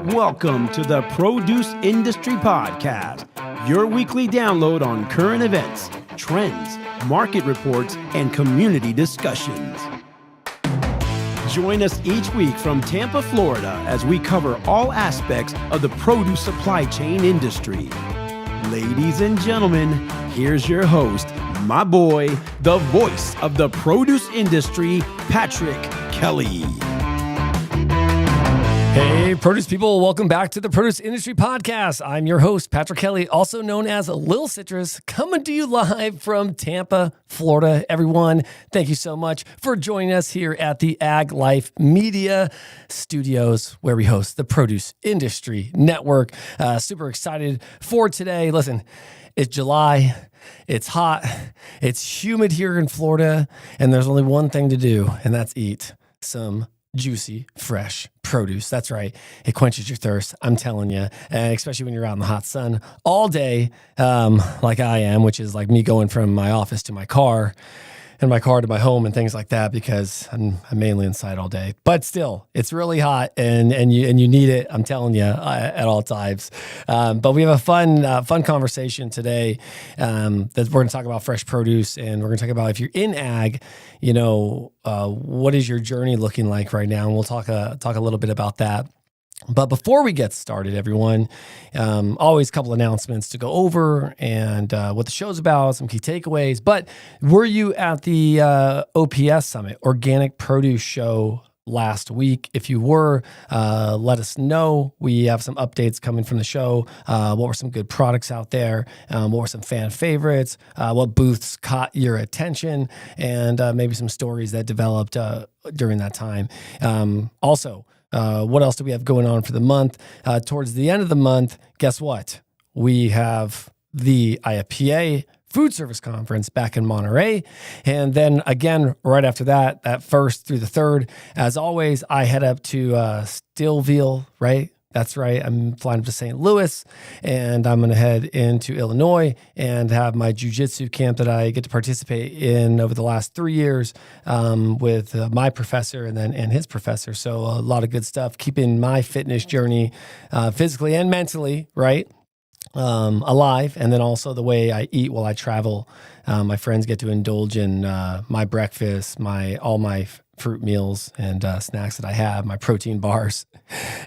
Welcome to the Produce Industry Podcast, your weekly download on current events, trends, market reports, and community discussions. Join us each week from Tampa, Florida, as we cover all aspects of the produce supply chain industry. Ladies and gentlemen, here's your host, my boy, the voice of the produce industry, Patrick Kelly. Hey, produce people, welcome back to the Produce Industry Podcast. I'm your host, Patrick Kelly, also known as Lil Citrus, coming to you live from Tampa, Florida. Everyone, thank you so much for joining us here at the Ag Life Media Studios, where we host the Produce Industry Network. Super excited for today. Listen, it's July. It's hot. It's humid here in Florida, and there's only one thing to do, and that's eat some juicy, fresh produce. That's right. It quenches your thirst. I'm telling you, and especially when you're out in the hot sun all day, like I am, which is like me going from my office to my car and my car to my home and things like that, because I'm mainly inside all day. But still, it's really hot, and you need it. I'm telling you, at all times. But we have a fun conversation today that we're going to talk about fresh produce, and we're going to talk about if you're in ag, what is your journey looking like right now, and we'll talk a little bit about that. But before we get started, everyone, always a couple announcements to go over and what the show's about, some key takeaways. But were you at the OPS Summit, Organic Produce Show, last week? If you were, let us know. We have some updates coming from the show. What were some good products out there? What were some fan favorites? What booths caught your attention? And maybe some stories that developed during that time. Also, what else do we have going on for the month? Towards the end of the month, guess what? We have the IFPA Food Service Conference back in Monterey. And then again, right after that 1st through the 3rd, as always, I head up to Stillville, right? That's right. I'm flying up to St. Louis, and I'm going to head into Illinois and have my jiu-jitsu camp that I get to participate in over the last 3 years with my professor and his professor. So a lot of good stuff, keeping my fitness journey physically and mentally, right, alive. And then also the way I eat while I travel. My friends get to indulge in my breakfast, all my fruit meals and snacks that I have, my protein bars.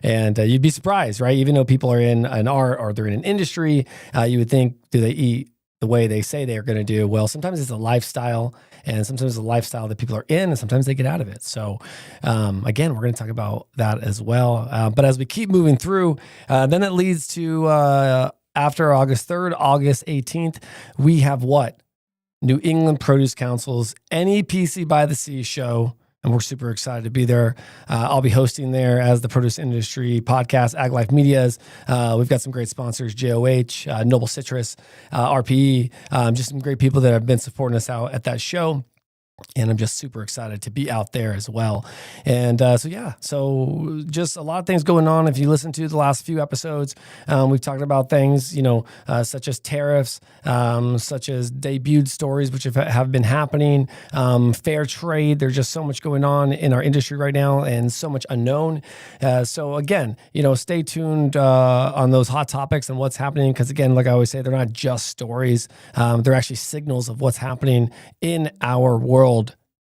And you'd be surprised, right? Even though people are in an art or they're in an industry, you would think, do they eat the way they say they're going to do? Well, sometimes it's a lifestyle, and sometimes it's a lifestyle that people are in, and sometimes they get out of it. So again, we're going to talk about that as well. But as we keep moving through, then that leads to after August 3rd, August 18th, we have what? New England Produce Council's NEPC by the Sea show. And we're super excited to be there. I'll be hosting there as the Produce Industry Podcast, Ag Life Medias. We've got some great sponsors, JOH, Noble Citrus, RPE, just some great people that have been supporting us out at that show. And I'm just super excited to be out there as well. And so just a lot of things going on. If you listen to the last few episodes, we've talked about things, such as tariffs, such as debuted stories, which have been happening, fair trade. There's just so much going on in our industry right now and so much unknown. So again, stay tuned on those hot topics and what's happening. Because again, like I always say, they're not just stories. They're actually signals of what's happening in our world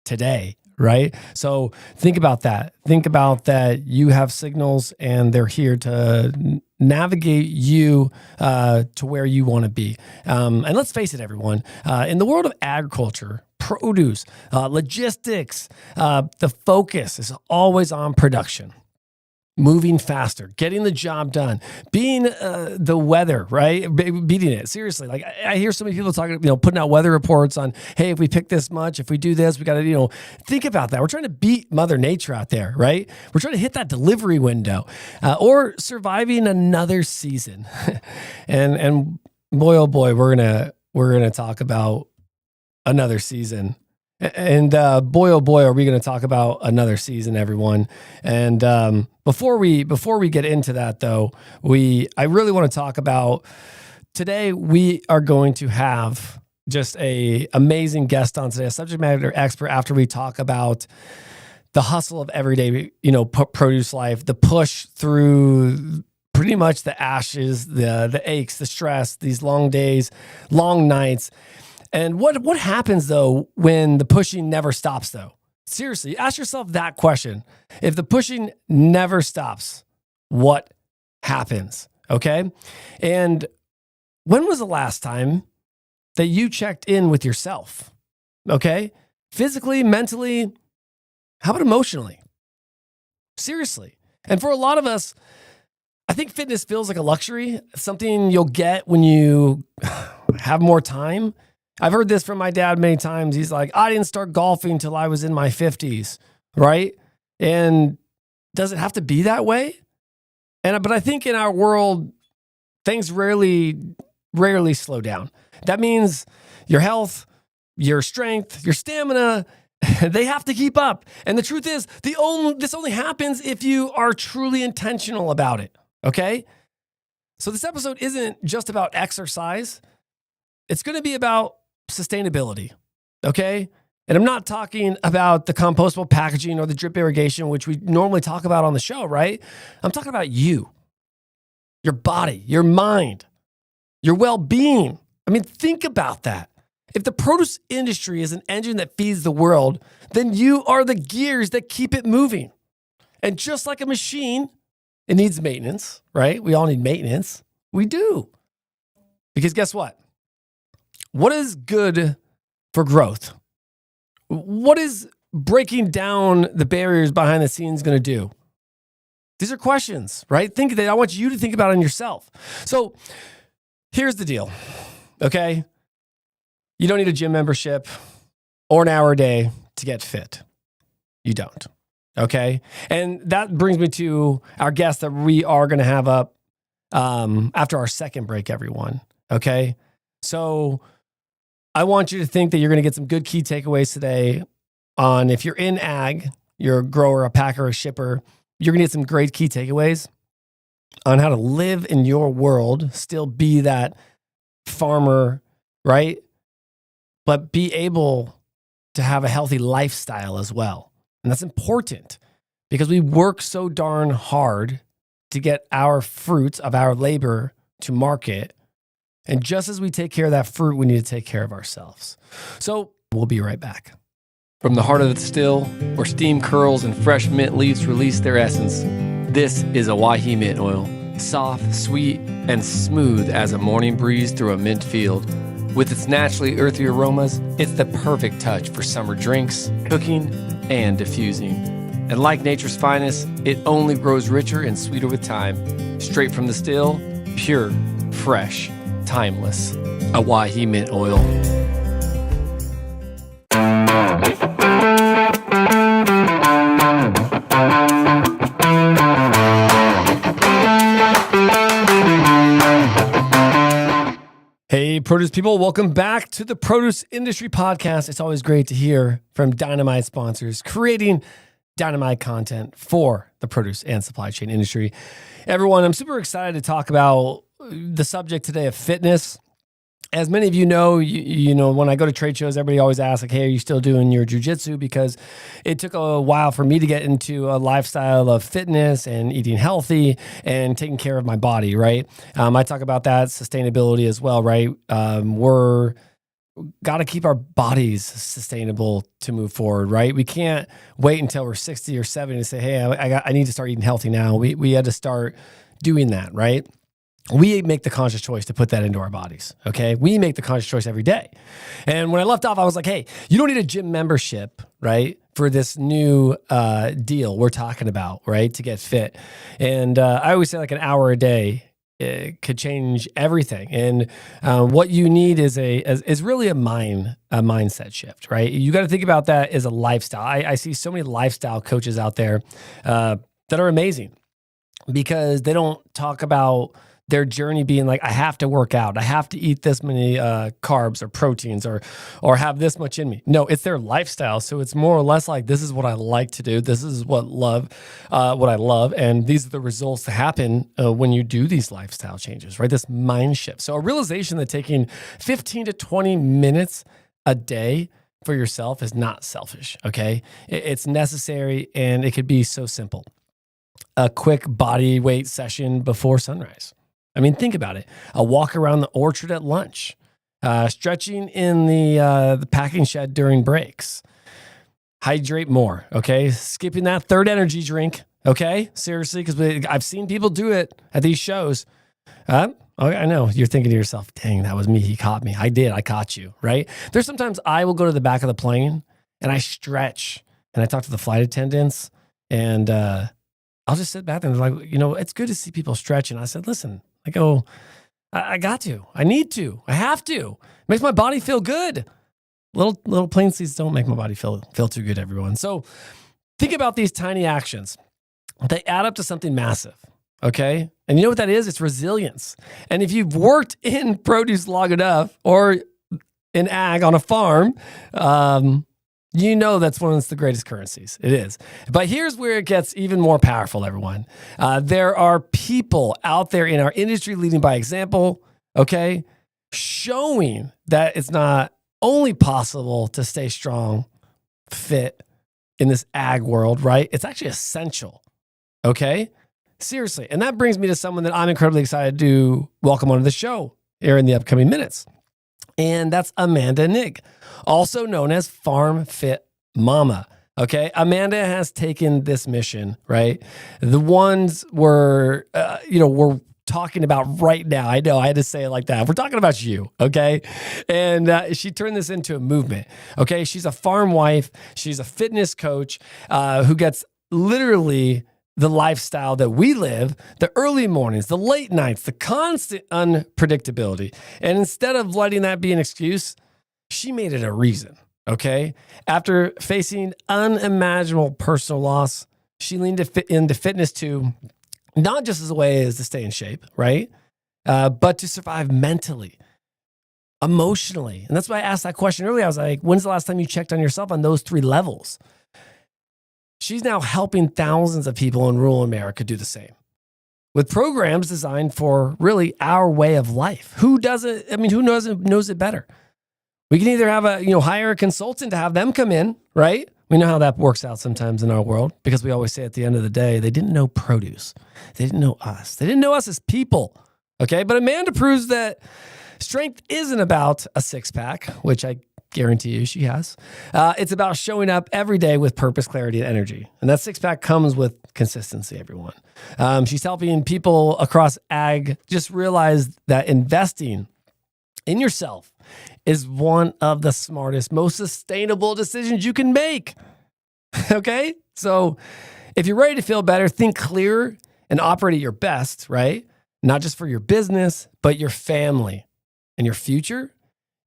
today, right? So think about that. Think about that you have signals, and they're here to navigate you to where you want to be. And let's face it, everyone, in the world of agriculture, produce, logistics, the focus is always on production. Moving faster, getting the job done, being the weather, right? Beating it. Seriously, like I hear so many people talking, putting out weather reports on, hey, if we pick this much, if we do this, we got to, think about that. We're trying to beat Mother Nature out there, right? We're trying to hit that delivery window or surviving another season. and boy, oh boy, we're gonna talk about another season. And boy, oh boy, are we going to talk about another season, everyone. And before we get into that, though, I really want to talk about today. We are going to have just a amazing guest on today, a subject matter expert, after we talk about the hustle of everyday, produce life, the push through pretty much the ashes, the aches, the stress, these long days, long nights. And what happens though when the pushing never stops though? Seriously, ask yourself that question. If the pushing never stops, what happens? Okay. And when was the last time that you checked in with yourself? Okay. Physically, mentally, how about emotionally? Seriously. And for a lot of us, I think fitness feels like a luxury, something you'll get when you have more time. I've heard this from my dad many times. He's like, I didn't start golfing until I was in my 50s, right? And does it have to be that way? But I think in our world, things rarely slow down. That means your health, your strength, your stamina, they have to keep up. And the truth is, this only happens if you are truly intentional about it, okay? So this episode isn't just about exercise. It's going to be about sustainability, okay? And I'm not talking about the compostable packaging or the drip irrigation, which we normally talk about on the show, right? I'm talking about you, your body, your mind, your well-being. I mean, think about that. If the produce industry is an engine that feeds the world, then you are the gears that keep it moving. And just like a machine, it needs maintenance, right? We all need maintenance. We do. Because guess what? What is good for growth? What is breaking down the barriers behind the scenes going to do? These are questions, right? Think that I want you to think about it yourself. So here's the deal, okay? You don't need a gym membership or an hour a day to get fit. You don't, okay? And that brings me to our guest that we are going to have up after our second break, everyone, okay? So I want you to think that you're going to get some good key takeaways today on if you're in ag, you're a grower, a packer, a shipper, you're going to get some great key takeaways on how to live in your world, still be that farmer, right? But be able to have a healthy lifestyle as well. And that's important because we work so darn hard to get our fruits of our labor to market. And just as we take care of that fruit, we need to take care of ourselves. So we'll be right back. From the heart of the still, where steam curls and fresh mint leaves release their essence, this is Awahi mint oil. Soft, sweet, and smooth as a morning breeze through a mint field. With its naturally earthy aromas, it's the perfect touch for summer drinks, cooking, and diffusing. And like nature's finest, it only grows richer and sweeter with time. Straight from the still, pure, fresh, timeless. Awahi mint oil. Hey, produce people, welcome back to the Produce Industry Podcast. It's always great to hear from dynamite sponsors creating dynamite content for the produce and supply chain industry. Everyone, I'm super excited to talk about the subject today of fitness. As many of you know, when I go to trade shows, everybody always asks, like, hey, are you still doing your jujitsu? Because it took a while for me to get into a lifestyle of fitness and eating healthy and taking care of my body, right? I talk about that sustainability as well, right? We're got to keep our bodies sustainable to move forward, right? We can't wait until we're 60 or 70 to say, hey, I need to start eating healthy now. We had to start doing that, right? We make the conscious choice to put that into our bodies, okay? We make the conscious choice every day. And when I left off, I was like, hey, you don't need a gym membership, right, for this new deal we're talking about, right, to get fit. And I always say like an hour a day could change everything. And what you need is really a mindset shift, right? You got to think about that as a lifestyle. I see so many lifestyle coaches out there that are amazing because they don't talk about their journey being like, I have to work out. I have to eat this many carbs or proteins or have this much in me. No, it's their lifestyle. So it's more or less like, this is what I like to do. This is what I love. And these are the results that happen when you do these lifestyle changes, right? This mind shift. So a realization that taking 15 to 20 minutes a day for yourself is not selfish, okay? It's necessary, and it could be so simple. A quick body weight session before sunrise. I mean, think about it. A walk around the orchard at lunch, stretching in the packing shed during breaks. Hydrate more, okay? Skipping that third energy drink, okay? Seriously, because I've seen people do it at these shows. Okay, I know. You're thinking to yourself, dang, that was me. He caught me. I did. I caught you, right? There's sometimes I will go to the back of the plane and I stretch and I talk to the flight attendants and I'll just sit back there and they're like, it's good to see people stretch. And I said, listen, I got to. I need to. I have to. It makes my body feel good. Little plane seats don't make my body feel too good, everyone. So think about these tiny actions. They add up to something massive, okay? And you know what that is? It's resilience. And if you've worked in produce long enough or in ag on a farm, that's one of the greatest currencies. It is. But here's where it gets even more powerful, everyone. There are people out there in our industry leading by example, okay, showing that it's not only possible to stay strong, fit in this ag world, right? It's actually essential, okay? Seriously. And that brings me to someone that I'm incredibly excited to welcome onto the show here in the upcoming minutes. And that's Amanda Nigg, also known as Farm Fit Momma. Okay. Amanda has taken this mission, right? The ones we're talking about right now. I know I had to say it like that. We're talking about you. Okay. And she turned this into a movement. Okay. She's a farm wife. She's a fitness coach who gets literally the lifestyle that we live, the early mornings, the late nights, the constant unpredictability. And instead of letting that be an excuse, she made it a reason, okay? After facing unimaginable personal loss, she leaned into fitness to not just as a way as to stay in shape, right? But to survive mentally, emotionally. And that's why I asked that question earlier. I was like, when's the last time you checked on yourself on those 3 levels? She's now helping thousands of people in rural America do the same with programs designed for really our way of life. Who knows it better? We can either have hire a consultant to have them come in, right? We know how that works out sometimes in our world because we always say at the end of the day, they didn't know produce. They didn't know us. They didn't know us as people. Okay. But Amanda proves that strength isn't about a 6-pack, which I guarantee you she has. It's about showing up every day with purpose, clarity, and energy. And that 6-pack comes with consistency, everyone. She's helping people across ag just realize that investing in yourself is one of the smartest, most sustainable decisions you can make. Okay? So if you're ready to feel better, think clearer and operate at your best, right? Not just for your business, but your family and your future.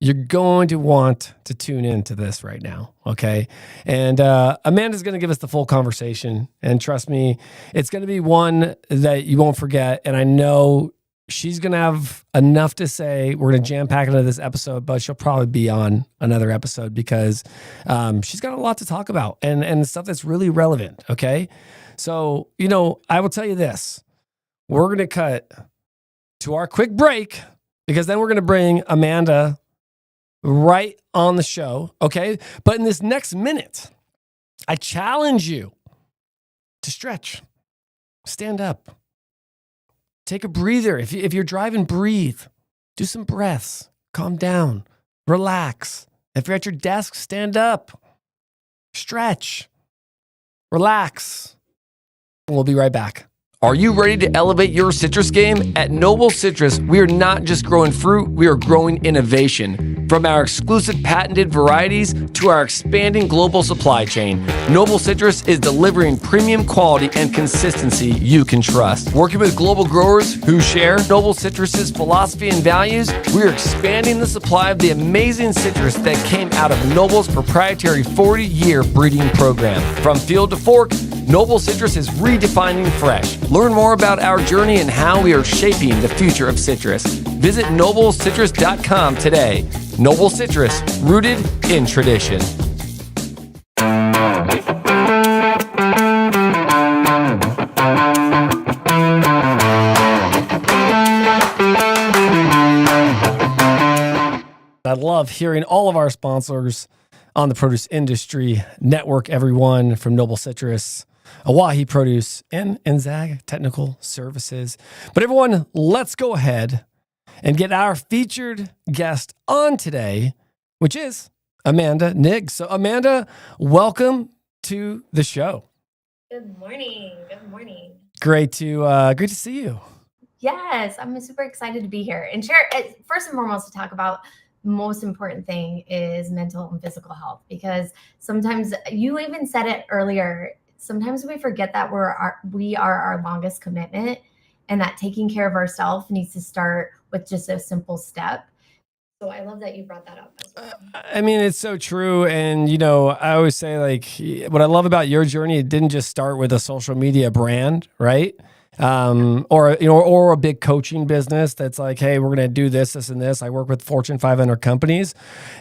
You're going to want to tune into this right now, okay? And Amanda's going to give us the full conversation. And trust me, it's going to be one that you won't forget. And I know she's going to have enough to say. We're going to jam pack into this episode, but she'll probably be on another episode because she's got a lot to talk about and stuff that's really relevant, okay? So, I will tell you this. We're going to cut to our quick break because then we're going to bring Amanda right on the show, okay? But in this next minute, I challenge you to stretch, stand up, take a breather. If you're driving, breathe, do some breaths, calm down, relax. If you're at your desk, stand up, stretch, relax. We'll be right back. Are you ready to elevate your citrus game? At Noble Citrus, we are not just growing fruit, we are growing innovation. From our exclusive patented varieties to our expanding global supply chain, Noble Citrus is delivering premium quality and consistency you can trust. Working with global growers who share Noble Citrus's philosophy and values, we are expanding the supply of the amazing citrus that came out of Noble's proprietary 40-year breeding program. From field to fork, Noble Citrus is redefining fresh. Learn more about our journey and how we are shaping the future of citrus. Visit noblecitrus.com today. Noble Citrus, rooted in tradition. I love hearing all of our sponsors on the Produce Industry Network, everyone, from Noble Citrus, Awahi Produce, and Zag Technical Services. But everyone, let's go ahead and get our featured guest on today, which is Amanda Nigg. So Amanda, welcome to the show. Good morning. Good morning. Great to see you. Yes, I'm super excited to be here and share. First and foremost, to talk about the most important thing is mental and physical health, because sometimes, you even said it earlier, sometimes we forget that we are our longest commitment, and that taking care of ourselves needs to start with just a simple step. So I love that you brought that up as well. I mean, it's so true. And, I always say, like, what I love about your journey, it didn't just start with a social media brand, right? Or a big coaching business that's like, hey, we're going to do this, this, and this. I work with Fortune 500 companies.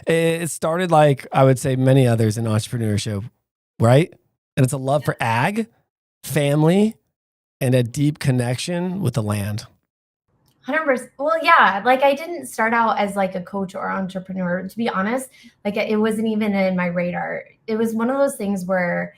It started like, I would say, many others in entrepreneurship, right? And it's a love for ag, family, and a deep connection with the land. 100%. Well, yeah, like I didn't start out as like a coach or entrepreneur, to be honest. Like it wasn't even in my radar. It was one of those things where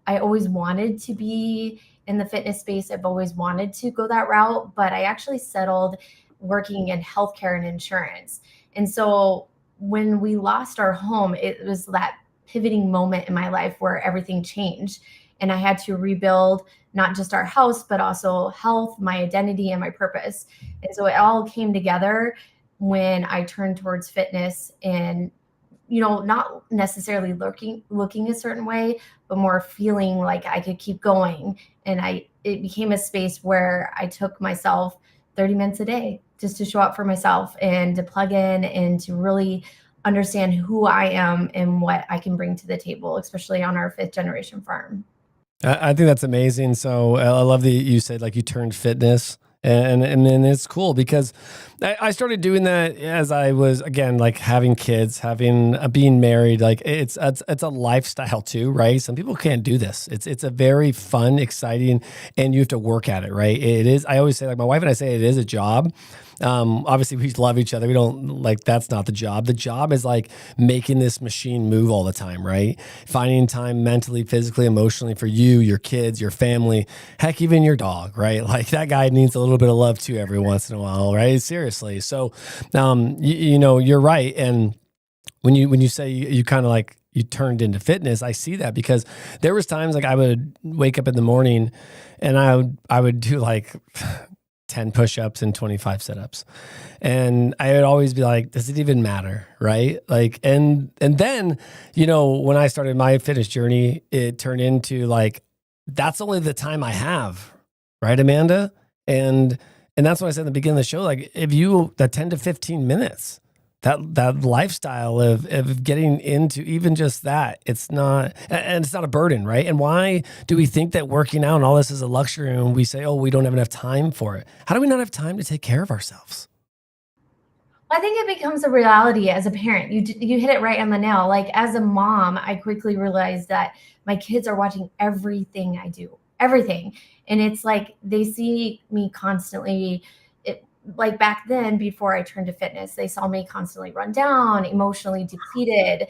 I always wanted to be in the fitness space. I've always wanted to go that route, but I actually settled working in healthcare and insurance. And so when we lost our home, it was that pivoting moment in my life where everything changed. And I had to rebuild not just our house, but also health, my identity, and my purpose. And so it all came together when I turned towards fitness and, not necessarily looking a certain way, but more feeling like I could keep going. And it became a space where I took myself 30 minutes a day just to show up for myself and to plug in and to really understand who I am and what I can bring to the table, especially on our 5th generation farm. I think that's amazing. So I love that you said like you turned fitness. And then it's cool because I started doing that as I was, again, like having kids, being married. Like it's a lifestyle too, right? Some people can't do this. It's a very fun, exciting, and you have to work at it, right? It is. I always say, like my wife and I say, it is a job. Obviously we love each other. We don't like, that's not the job. The job is like making this machine move all the time, right? Finding time mentally, physically, emotionally for you, your kids, your family, heck, even your dog, right? Like that guy needs a little bit of love too every once in a while, right? Seriously. So, you're right. And when you say you kind of like, you turned into fitness, I see that because there was times like I would wake up in the morning and I would do like 10 push-ups and 25 sit-ups. And I would always be like, does it even matter? Right? Like, and then, when I started my fitness journey, it turned into like, that's only the time I have. Right, Amanda? And that's what I said at the beginning of the show. Like if that 10 to 15 minutes, that lifestyle of getting into even just that, it's not a burden, right? And why do we think that working out and all this is a luxury and we say, oh, we don't have enough time for it? How do we not have time to take care of ourselves? I think it becomes a reality as a parent. You hit it right on the nail. Like as a mom, I quickly realized that my kids are watching everything I do, everything. And it's like they see me constantly. Like back then, before I turned to fitness, they saw me constantly run down, emotionally depleted.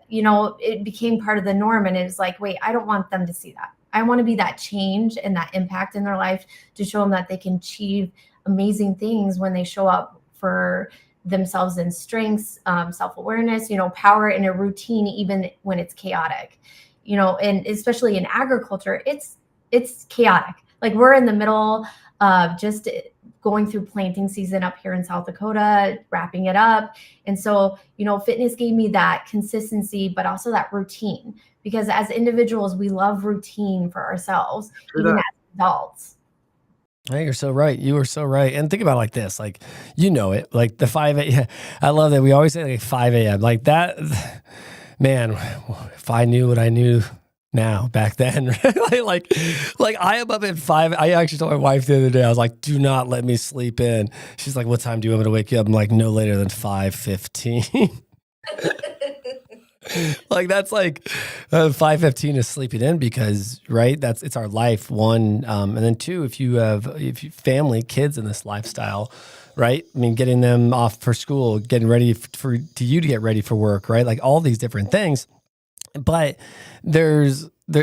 It became part of the norm. And it was like, wait, I don't want them to see that. I want to be that change and that impact in their life to show them that they can achieve amazing things when they show up for themselves in strengths, self-awareness, power in a routine, even when it's chaotic, and especially in agriculture, it's chaotic. Like we're in the middle of just going through planting season up here in South Dakota, wrapping it up. And so, fitness gave me that consistency, but also that routine, because as individuals, we love routine for ourselves, even as adults. Hey, you're so right. You are so right. And think about it like this, like, it, like the 5 a.m. I love that. We always say like 5 a.m. like that, man, if I knew what I knew now back then, like I am up at 5. I actually told my wife the other day, I was like, do not let me sleep in. She's like, what time do you want me to wake you up? I'm like, no later than 5:15. Like that's like 5:15 is sleeping in because right, it's our life. One, and then two, if you family, kids in this lifestyle, right? I mean, getting them off for school, getting ready for you to get ready for work, right? Like all these different things. But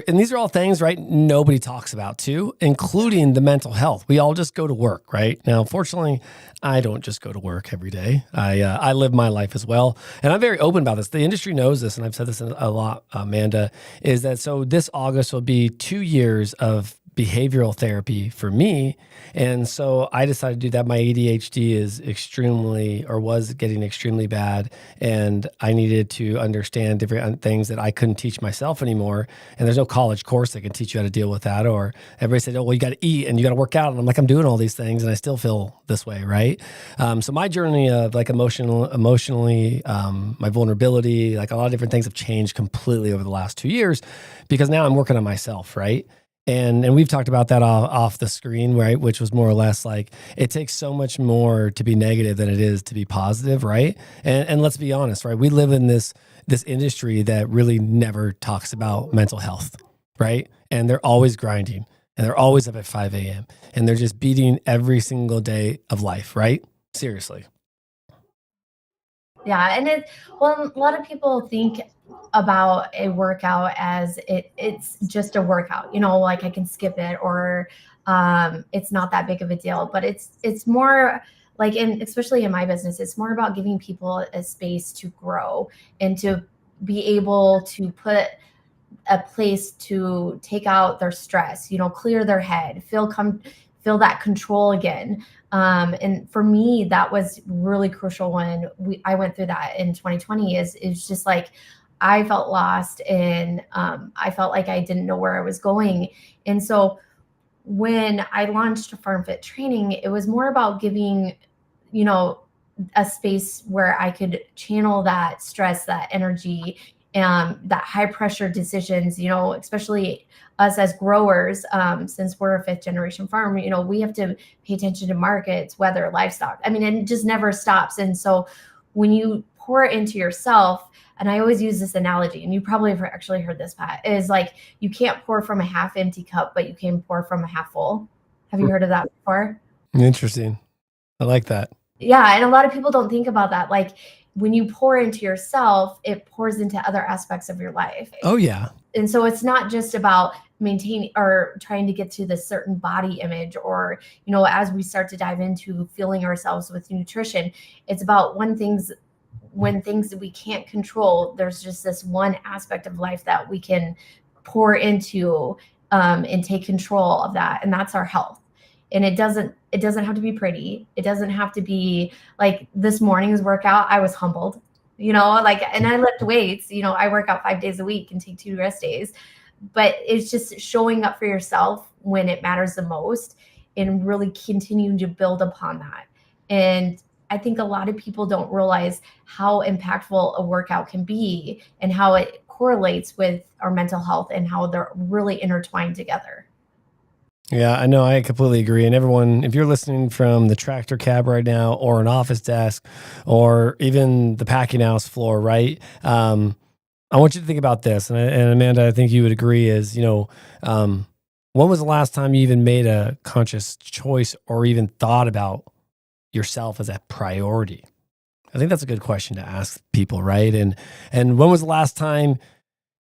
and these are all things, right? Nobody talks about too, including the mental health. We all just go to work, right? Now, fortunately, I don't just go to work every day. I live my life as well. And I'm very open about this. The industry knows this, and I've said this a lot, Amanda, is that so this August will be 2 years of behavioral therapy for me. And so I decided to do that. My ADHD is was getting extremely bad. And I needed to understand different things that I couldn't teach myself anymore. And there's no college course that can teach you how to deal with that. Or everybody said, oh, well, you got to eat and you got to work out. And I'm like, I'm doing all these things and I still feel this way, right? So my journey of like emotionally, my vulnerability, like a lot of different things have changed completely over the last 2 years because now I'm working on myself, right? And we've talked about that off the screen, right? Which was more or less like it takes so much more to be negative than it is to be positive, right? And let's be honest, right? We live in this industry that really never talks about mental health, right? And they're always grinding and they're always up at 5 a.m. and they're just beating every single day of life, right? Seriously. Yeah, and a lot of people think about a workout as it's just a workout, like I can skip it or it's not that big of a deal. But it's more like, especially in my business, it's more about giving people a space to grow and to be able to put a place to take out their stress, clear their head, feel that control again. And for me, that was really crucial when I went through that in 2020 is just like, I felt lost and I felt like I didn't know where I was going. And so when I launched Farm Fit Training, it was more about giving, a space where I could channel that stress, that energy, that high pressure decisions, especially us as growers, since we're a 5th generation farm, we have to pay attention to markets, weather, livestock. I mean, it just never stops. And so when you pour into yourself, and I always use this analogy, and you probably have actually heard this, Pat, is like you can't pour from a half empty cup, but you can pour from a half full. Have you heard of that before? Interesting. I like that. Yeah. And a lot of people don't think about that. Like when you pour into yourself, it pours into other aspects of your life. Oh, yeah. And so it's not just about maintaining or trying to get to this certain body image or, as we start to dive into feeling ourselves with nutrition, it's about when things that we can't control, there's just this one aspect of life that we can pour into and take control of that. And that's our health. And it doesn't have to be pretty. It doesn't have to be like this morning's workout. I was humbled, and I lift weights, I work out 5 days a week and take 2 rest days, but it's just showing up for yourself when it matters the most and really continuing to build upon that. And I think a lot of people don't realize how impactful a workout can be and how it correlates with our mental health and how they're really intertwined together. Yeah, I know. I completely agree. And everyone, if you're listening from the tractor cab right now or an office desk or even the packing house floor, right? I want you to think about this. And Amanda, I think you would agree is, when was the last time you even made a conscious choice or even thought about yourself as a priority? I think that's a good question to ask people, right? And when was the last time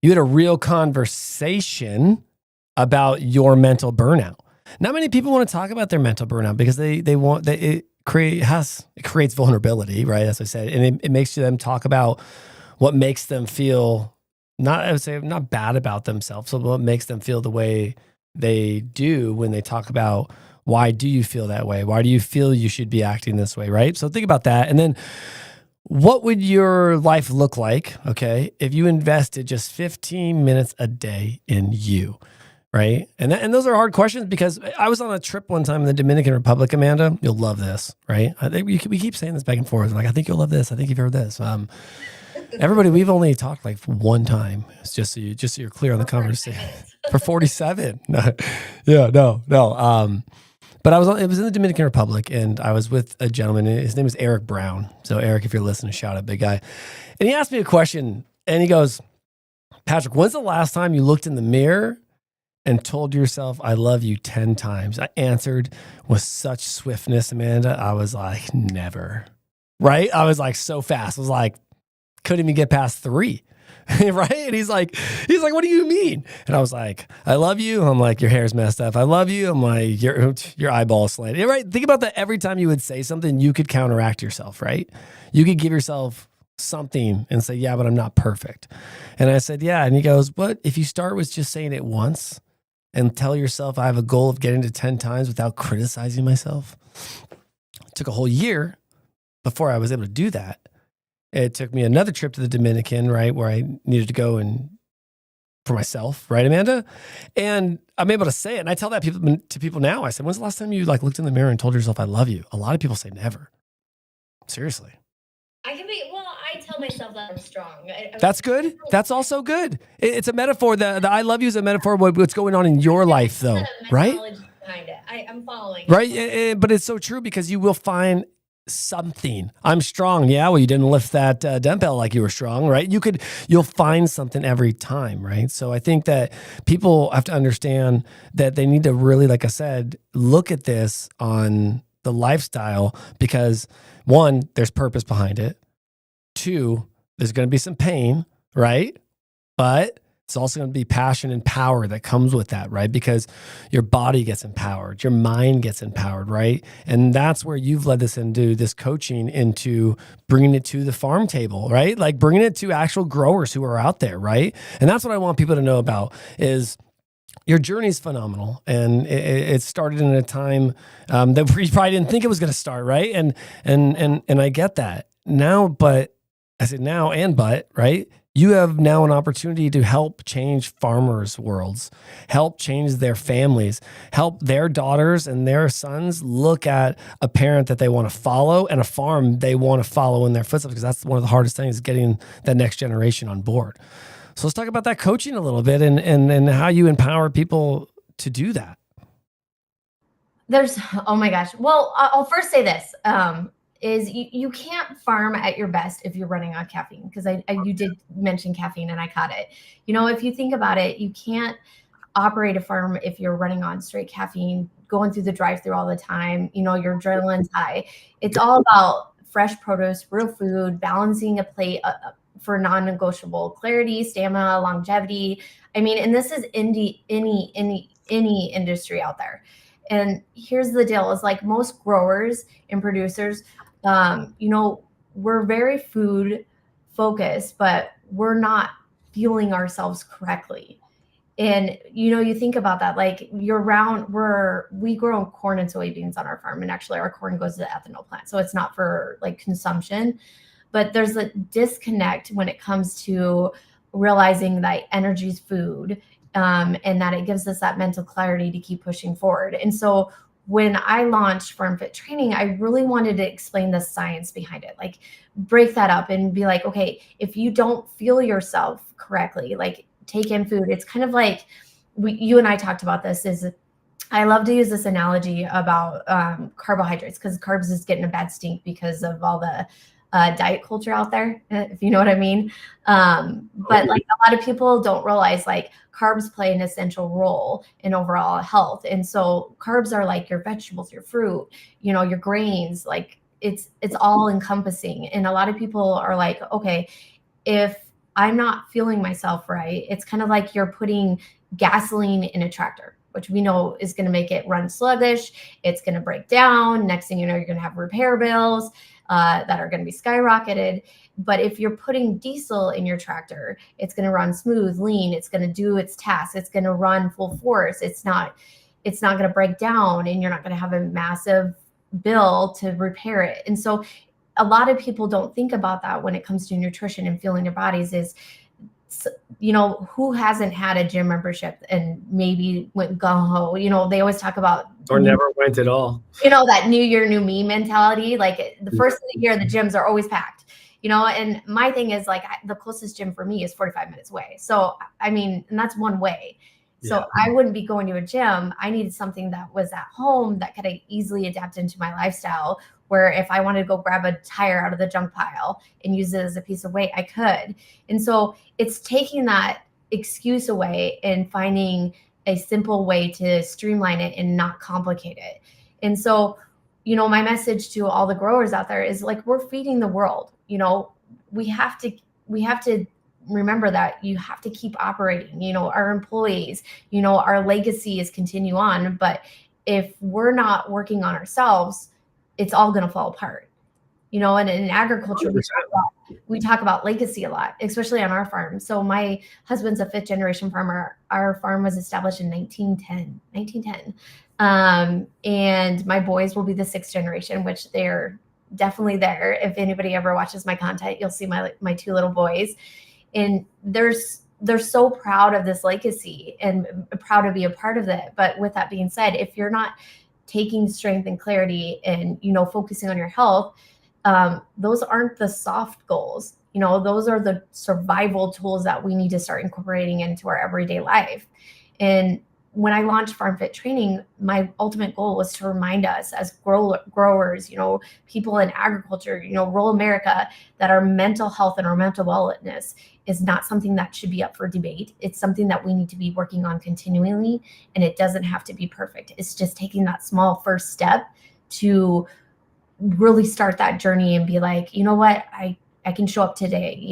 you had a real conversation about your mental burnout? Not many people want to talk about their mental burnout because it creates vulnerability, right? As I said, and it makes them talk about what makes them feel not bad about themselves, but what makes them feel the way they do when they talk about why do you feel that way? Why do you feel you should be acting this way, right? So think about that. And then what would your life look like, okay, if you invested just 15 minutes a day in you? Right. And those are hard questions because I was on a trip one time in the Dominican Republic, Amanda. You'll love this. Right. I think we keep saying this back and forth. Like, I think you'll love this. I think you've heard this. Everybody, we've only talked like one time. It's just so you're clear on the conversation. For 47. No. But it was in the Dominican Republic and I was with a gentleman. His name is Eric Brown. So Eric, if you're listening, shout out, big guy. And he asked me a question And he goes, Patrick, when's the last time you looked in the mirror and told yourself, I love you 10 times? I answered with such swiftness, Amanda. I was like, never. Right? I was like so fast. I was like, couldn't even get past 3. Right? And he's like, what do you mean? And I was like, I love you. I'm like, your hair's messed up. I love you. I'm like, your eyeball slanted. Right? Think about that. Every time you would say something, you could counteract yourself, right? You could give yourself something and say, yeah, but I'm not perfect. And I said, yeah. And he goes, but if you start with just saying it once and tell yourself I have a goal of getting to 10 times without criticizing myself. It took a whole year before I was able to do that. It took me another trip to the Dominican, right, where I needed to go and for myself, right, Amanda? And I'm able to say it. And I tell that to people now. I said, when's the last time you like looked in the mirror and told yourself I love you? A lot of people say never. Seriously. I tell myself that I'm strong. That's good. That's also good. It's a metaphor. The I love you is a metaphor of what's going on in your life, though, right? Behind it. I'm following. Right. But it's so true because you will find something. I'm strong. Yeah. Well, you didn't lift that dumbbell like you were strong, right? You'll find something every time, right? So I think that people have to understand that they need to really, like I said, look at this on the lifestyle because 1, there's purpose behind it. 2, there's going to be some pain, right? But it's also going to be passion and power that comes with that, right? Because your body gets empowered, your mind gets empowered, right? And that's where you've led this into this coaching into bringing it to the farm table, right? Like bringing it to actual growers who are out there, right? And that's what I want people to know about is your journey is phenomenal. And it started in a time that you probably didn't think it was going to start, right? And I get that now, but I said now and but, right? You have now an opportunity to help change farmers' worlds, help change their families, help their daughters and their sons look at a parent that they want to follow and a farm they want to follow in their footsteps, because that's one of the hardest things, getting that next generation on board. So let's talk about that coaching a little bit and how you empower people to do that. Oh my gosh. Well, I'll first say this. Is you can't farm at your best if you're running on caffeine, because you did mention caffeine and I caught it. If you think about it, you can't operate a farm if you're running on straight caffeine, going through the drive-through all the time, your adrenaline's high. It's all about fresh produce, real food, balancing a plate for non-negotiable clarity, stamina, longevity. And this is any industry out there. And here's the deal is like most growers and producers, we're very food focused, but we're not fueling ourselves correctly. And, you think about that, like we grow corn and soybeans on our farm. And actually our corn goes to the ethanol plant. So it's not for like consumption, but there's a disconnect when it comes to realizing that energy is food. And that it gives us that mental clarity to keep pushing forward. And so when I launched Farm Fit Training, I really wanted to explain the science behind it, like break that up and be like, okay, if you don't feel yourself correctly, like take in food. It's kind of like you and I talked about this is I love to use this analogy about carbohydrates, because carbs is getting a bad stink because of all the diet culture out there, if you know what I mean. But like a lot of people don't realize like carbs play an essential role in overall health. And so carbs are like your vegetables, your fruit, your grains, like it's all encompassing. And a lot of people are like, okay, if I'm not feeling myself right, it's kind of like you're putting gasoline in a tractor, which we know is going to make it run sluggish. It's going to break down. Next thing you know, you're going to have repair bills that are going to be skyrocketed. But if you're putting diesel in your tractor, it's going to run smooth, lean. It's going to do its task. It's going to run full force. It's not going to break down, and you're not going to have a massive bill to repair it. And so a lot of people don't think about that when it comes to nutrition and fueling their bodies is, who hasn't had a gym membership and maybe went gung-ho? They always talk about or never went at all. That new year, new me mentality. Like the first of the year, the gyms are always packed. And my thing is like the closest gym for me is 45 minutes away. So, and that's one way. So I wouldn't be going to a gym. I needed something that was at home that could easily adapt into my lifestyle, where if I wanted to go grab a tire out of the junk pile and use it as a piece of weight, I could. And so it's taking that excuse away and finding a simple way to streamline it and not complicate it. And so, my message to all the growers out there is like, we're feeding the world. We have to remember that you have to keep operating. Our employees, our legacy is continue on. But if we're not working on ourselves, it's all going to fall apart. And in agriculture, we talk about legacy a lot, especially on our farm. So my husband's a 5th generation farmer. Our farm was established in 1910. And my boys will be the 6th generation, which they're definitely there. If anybody ever watches my content, you'll see my 2 little boys. And they're so proud of this legacy and proud to be a part of it. But with that being said, if you're not taking strength and clarity and, focusing on your health, those aren't the soft goals. Those are the survival tools that we need to start incorporating into our everyday life. And when I launched Farm Fit Training, my ultimate goal was to remind us as growers, people in agriculture, rural America, that our mental health and our mental wellness is not something that should be up for debate. It's something that we need to be working on continually, and it doesn't have to be perfect. It's just taking that small first step to really start that journey and be like, you know what, I can show up today.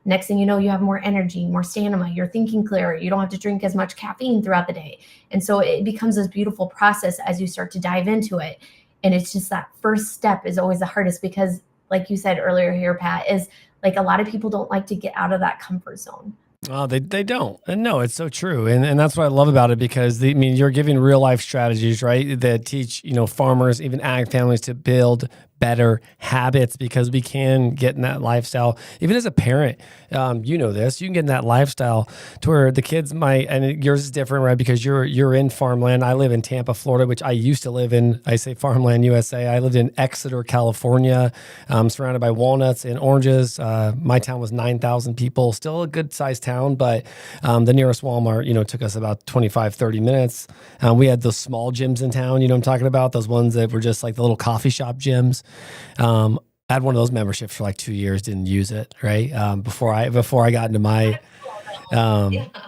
Next thing you know, you have more energy, more stamina, you're thinking clearer, you don't have to drink as much caffeine throughout the day. And so it becomes this beautiful process as you start to dive into it. And it's just that first step is always the hardest, because like you said earlier here, Pat, is like a lot of people don't like to get out of that comfort zone. Oh, they don't. And no, it's so true. And that's what I love about it, because you're giving real life strategies, right? That teach, farmers, even ag families, to build better habits, because we can get in that lifestyle. Even as a parent, this, you can get in that lifestyle to where the kids might, and yours is different, right? Because you're in farmland. I live in Tampa, Florida, which I used to live in. I say farmland, USA. I lived in Exeter, California, surrounded by walnuts and oranges. My town was 9,000 people, still a good sized town, but the nearest Walmart, took us about 25, 30 minutes. We had those small gyms in town, what I'm talking about? Those ones that were just like the little coffee shop gyms. I had one of those memberships for like 2 years, didn't use it, right? Before I got into my,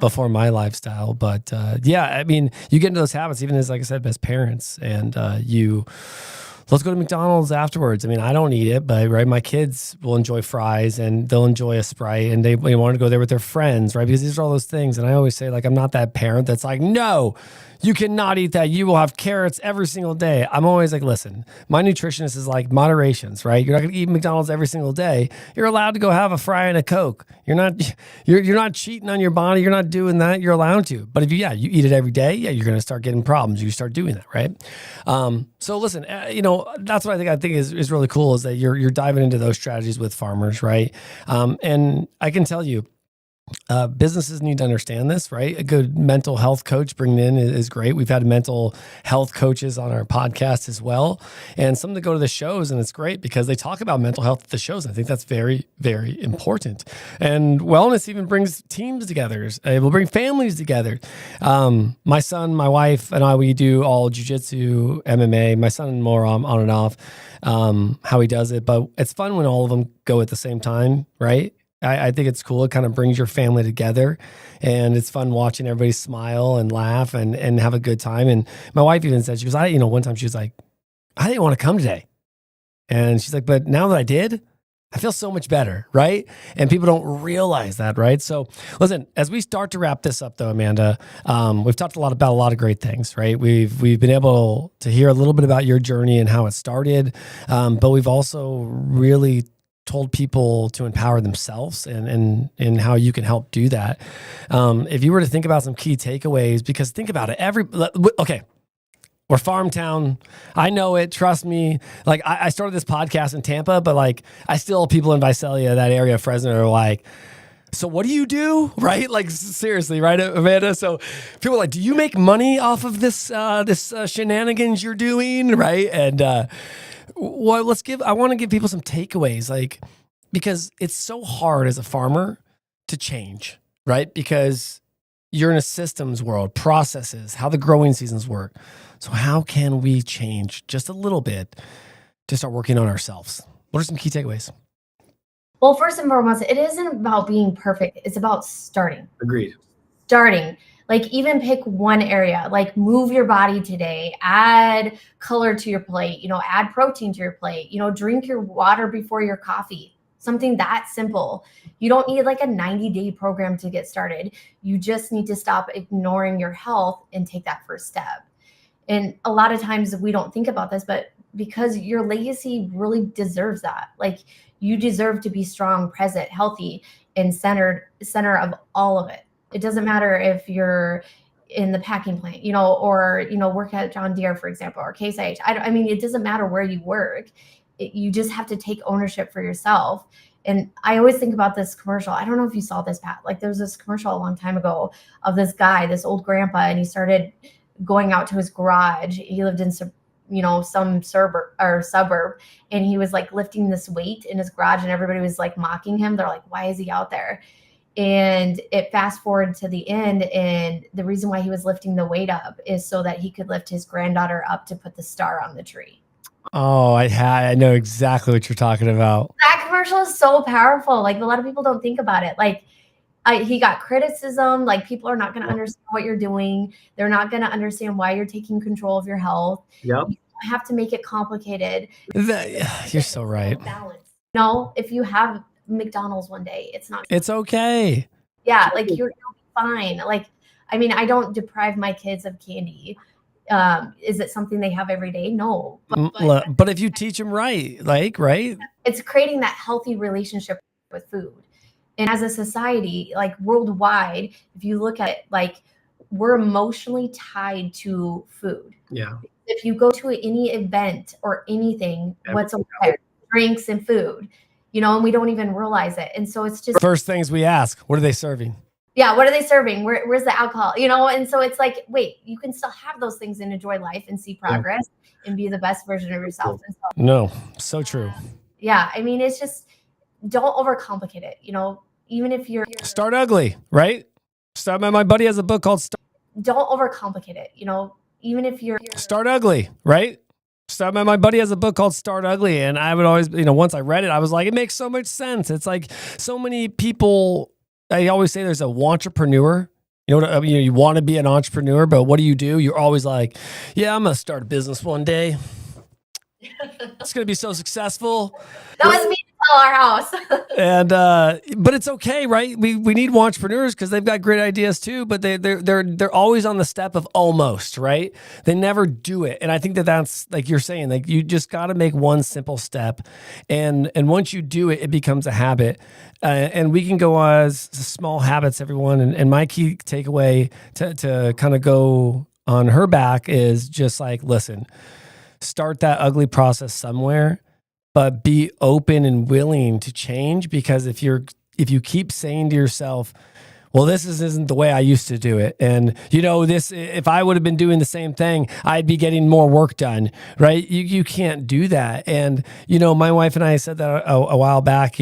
before my lifestyle. But you get into those habits, even as, like I said, as parents, and let's go to McDonald's afterwards. I don't eat it, but right, my kids will enjoy fries and they'll enjoy a Sprite, and they want to go there with their friends, right? Because these are all those things. And I always say, like, I'm not that parent that's like, no, you cannot eat that. You will have carrots every single day. I'm always like, listen, my nutritionist is like, moderations, right? You're not going to eat McDonald's every single day. You're allowed to go have a fry and a Coke. You're not cheating on your body. You're not doing that. You're allowed to. But if you eat it every day, you're going to start getting problems. You start doing that, right? So listen, that's what I think is really cool, is that you're diving into those strategies with farmers, right? And I can tell you, businesses need to understand this, right? A good mental health coach bringing in is great. We've had mental health coaches on our podcast as well, and some that go to the shows, and it's great because they talk about mental health at the shows. I think that's very, very important. And wellness even brings teams together. It will bring families together. My son, my wife, and I, we do all jiu-jitsu, MMA. My son more on and off, how he does it, but it's fun when all of them go at the same time, right? I think it's cool. It kind of brings your family together, and it's fun watching everybody smile and laugh and have a good time. And my wife even said, she goes, one time she was like, I didn't want to come today. And she's like, but now that I did, I feel so much better, right? And people don't realize that, right? So listen, as we start to wrap this up though, Amanda, we've talked about a lot of great things, right? We've been able to hear a little bit about your journey and how it started, but we've also really told people to empower themselves and how you can help do that. If you were to think about some key takeaways, because think about it, we're farm town. I know it. Trust me. Like I started this podcast in Tampa, but like I still, people in Visalia, that area of Fresno, are like, so what do you do? Right? Like seriously, right, Amanda? So people are like, do you make money off of this shenanigans you're doing? Right. And, I want to give people some takeaways, like, because it's so hard as a farmer to change, right? Because you're in a systems world, processes, how the growing seasons work. So how can we change just a little bit to start working on ourselves? What are some key takeaways? Well, first and foremost, it isn't about being perfect. It's about starting. Agreed. Starting. Like, even pick one area, like move your body today, add color to your plate, add protein to your plate, drink your water before your coffee, something that simple. You don't need like a 90-day program to get started. You just need to stop ignoring your health and take that first step. And a lot of times we don't think about this, but because your legacy really deserves that. Like, you deserve to be strong, present, healthy, and center of all of it. It doesn't matter if you're in the packing plant, or, work at John Deere, for example, or Case IH. I mean, it doesn't matter where you work. You just have to take ownership for yourself. And I always think about this commercial. I don't know if you saw this, Pat. Like, there was this commercial a long time ago of this guy, this old grandpa, and he started going out to his garage. He lived in some suburb, and he was like lifting this weight in his garage, and everybody was like mocking him. They're like, why is he out there? And it fast forward to the end, and the reason why he was lifting the weight up is so that he could lift his granddaughter up to put the star on the tree. Oh, I know exactly what you're talking about. That commercial is so powerful. Like, a lot of people don't think about it. Like, he got criticism. Like, people are not going to understand what you're doing. They're not going to understand why you're taking control of your health. Yep. You don't have to make it complicated. You're so right. Balance. If you have McDonald's one day, it's okay. Yeah, like, you'll be fine. Like, I mean, I don't deprive my kids of candy. Is it something they have every day? No. But if you teach them right, right? It's creating that healthy relationship with food. And as a society, like worldwide, if you look at it, like, we're emotionally tied to food. Yeah. If you go to any event or anything, what's there? Drinks and food, and we don't even realize it. And so it's just first things we ask, what are they serving? Yeah, what are they serving? Where's the alcohol? And so it's like, wait, you can still have those things and enjoy life and see progress and be the best version of yourself. And so, no, so true. Yeah, I mean, it's just, don't overcomplicate it. Even if you're start ugly, right? My buddy has a book called Don't overcomplicate it. Even if you're Start Ugly, right? My buddy has a book called Start Ugly, and I would always, once I read it, I was like, it makes so much sense. It's like so many people. I always say there's a wantrepreneur. You want to be an entrepreneur, but what do? You're always like, yeah, I'm gonna start a business one day. It's gonna be so successful. That was me to sell our house. And but it's okay, right? We need entrepreneurs because they've got great ideas too, but they're always on the step of almost, right? They never do it. And I think that's like you're saying, like, you just got to make one simple step, and once you do it, it becomes a habit. And we can go as small habits, everyone. And my key takeaway to kind of go on her back is just like, listen, start that ugly process somewhere, but be open and willing to change. Because if you keep saying to yourself, well, this isn't the way I used to do it, and if I would have been doing the same thing, I'd be getting more work done, right? You can't do that. And my wife and I said that a while back.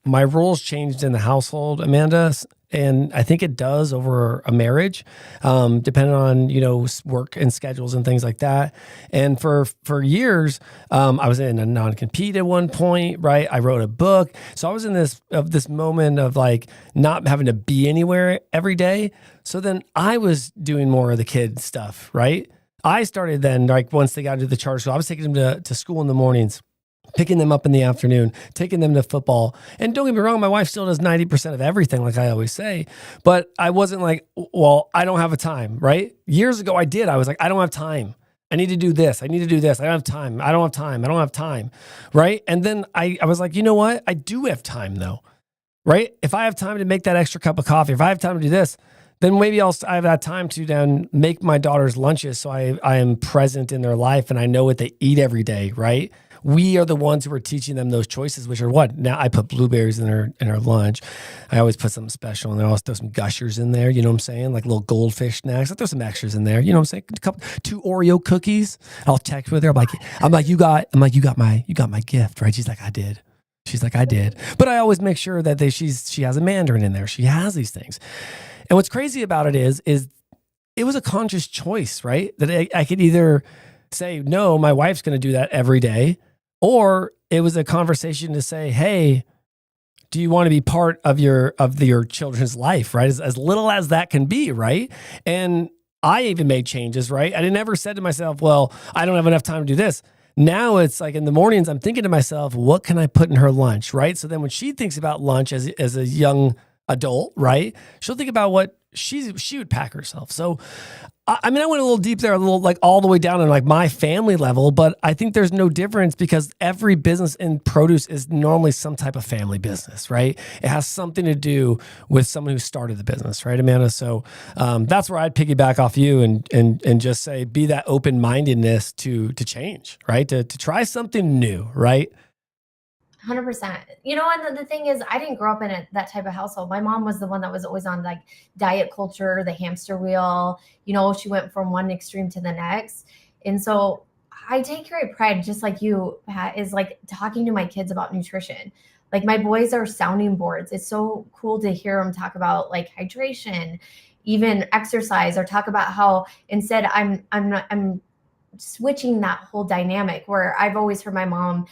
My roles changed in the household, Amanda, and I think it does over a marriage, depending on work and schedules and things like that. And for years, I was in a non-compete at one point, right? I wrote a book, so I was in this moment of like not having to be anywhere every day. So then I was doing more of the kid stuff, right? I started then, like, once they got into the charter school, I was taking them to school in the mornings, picking them up in the afternoon, taking them to football. And don't get me wrong, my wife still does 90% of everything, like I always say. But I wasn't like, well, I don't have a time, right? Years ago, I did. I was like, I don't have time. I need to do this. I need to do this. I don't have time. I don't have time. I don't have time, right? And then I was like, you know what? I do have time, though, right? If I have time to make that extra cup of coffee, if I have time to do this, then maybe I have that time to then make my daughter's lunches so I am present in their life and I know what they eat every day, right? We are the ones who are teaching them those choices, which are what? Now I put blueberries in her lunch. I always put something special in there. I always throw some Gushers in there. You know what I'm saying? Like little goldfish snacks. I throw some extras in there. You know what I'm saying? 2 Oreo cookies. I'll text with her. I'm like, you got my gift, right? She's like, I did. She's like, I did. But I always make sure that she has a mandarin in there. She has these things. And what's crazy about it is it was a conscious choice, right? That I could either say, no, my wife's going to do that every day, or it was a conversation to say, hey, do you want to be part of your children's life, right? As little as that can be, right? And I even made changes, right? I never said to myself, well, I don't have enough time to do this. Now it's like in the mornings, I'm thinking to myself, what can I put in her lunch, right? So then when she thinks about lunch as a young adult, right, she'll think about what she would pack herself. So, I mean, I went a little deep there, a little like all the way down in like my family level, but I think there's no difference because every business in produce is normally some type of family business, right? It has something to do with someone who started the business, right, Amanda? So that's where I'd piggyback off you and just say, be that open-mindedness to change, right? To try something new, right? 100%. You know, and the thing is, I didn't grow up in that type of household. My mom was the one that was always on like diet culture, the hamster wheel. You know, she went from one extreme to the next. And so I take great pride, just like you, Pat, is like talking to my kids about nutrition. Like my boys are sounding boards. It's so cool to hear them talk about like hydration, even exercise, or talk about how instead I'm switching that whole dynamic where I've always heard my mom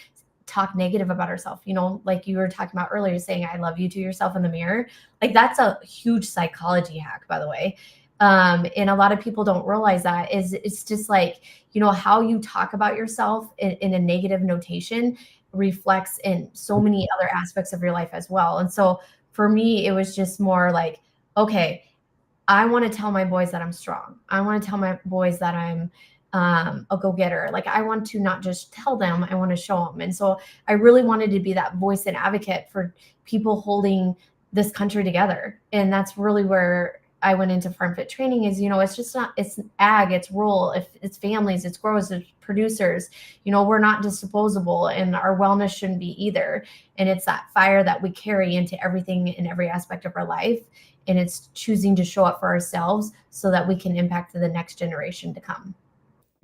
talk negative about herself, you know, like you were talking about earlier, saying I love you to yourself in the mirror. Like that's a huge psychology hack, by the way. And a lot of people don't realize that it's just like, you know, how you talk about yourself in a negative notation reflects in so many other aspects of your life as well. And so for me, it was just more like, okay, I want to tell my boys that I'm strong. I want to tell my boys that I'm a go-getter. Like I want to not just tell them, I want to show them. And so I really wanted to be that voice and advocate for people holding this country together. And that's really where I went into farm fit training is, you know, it's just not, it's ag, it's rural, if it's families, it's growers, it's producers, you know, we're not disposable and our wellness shouldn't be either. And it's that fire that we carry into everything in every aspect of our life. And it's choosing to show up for ourselves so that we can impact the next generation to come.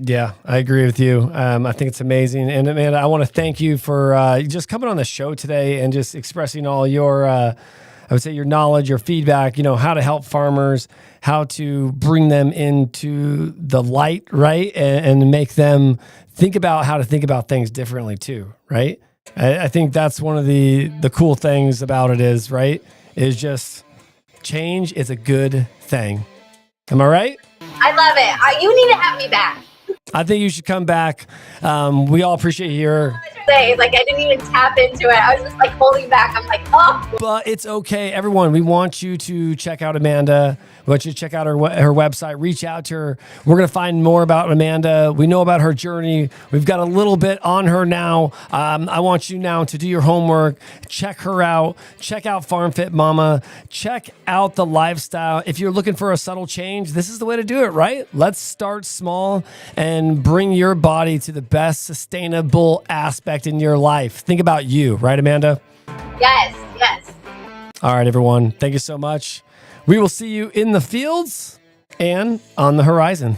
Yeah, I agree with you. I think it's amazing. And Amanda, I want to thank you for just coming on the show today and just expressing all your, I would say your knowledge, your feedback, you know, how to help farmers, how to bring them into the light, right? And make them think about how to think about things differently too, right? I think that's one of the cool things about it is, right? Is just change is a good thing. Am I right? I love it. You need to have me back. I think you should come back. We all appreciate you here. Like I didn't even tap into it. I was just like holding back. I'm like, oh. But it's okay. Everyone, we want you to check out Amanda. We want you to check out her website. Reach out to her. We're going to find more about Amanda. We know about her journey. We've got a little bit on her now. I want you now to do your homework. Check her out. Check out Farm Fit Momma. Check out the lifestyle. If you're looking for a subtle change, this is the way to do it, right? Let's start small and bring your body to the best sustainable aspect in your life. Think about you, right, Amanda? Yes, yes. All right, everyone. Thank you so much. We will see you in the fields and on the horizon.